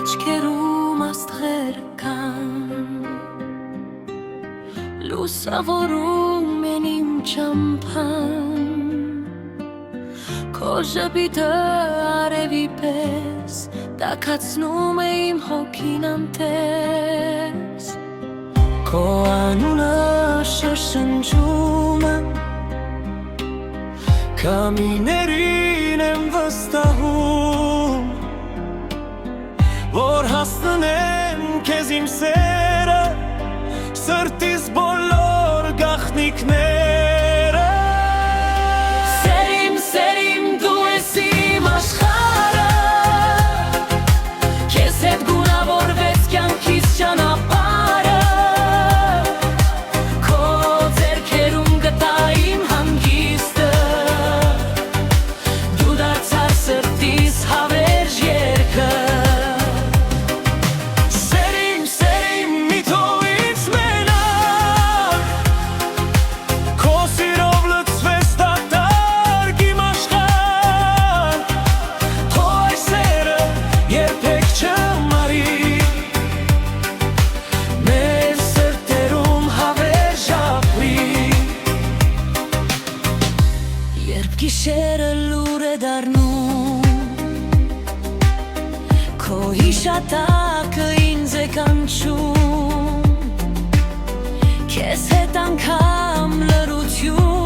աչքերում աստղեր կան, լուսավորում են իմ ճամփան, քո ժպիտը արևի պես տաքացնում է իմ հոգին անտես, քո անունը շշնջում եմ, քամիներին եմ վստահում, որ հասնեմ քեզ իմ սերը, սրտիս բոլոր գաղտնիքները։ Սերիմ դու ես իմ աշխարհը, քեզ հետ գունավորվեց կյանքիս ճանապարհը, քո ձեռքերում գտա իմ հանգիստը, դու դարձար սրտիս հավերժ երգը։ Գիշերը լուր է դառնում, քո հիշատակը ինձ է կանչում, քեզ հետ անգամ լռություն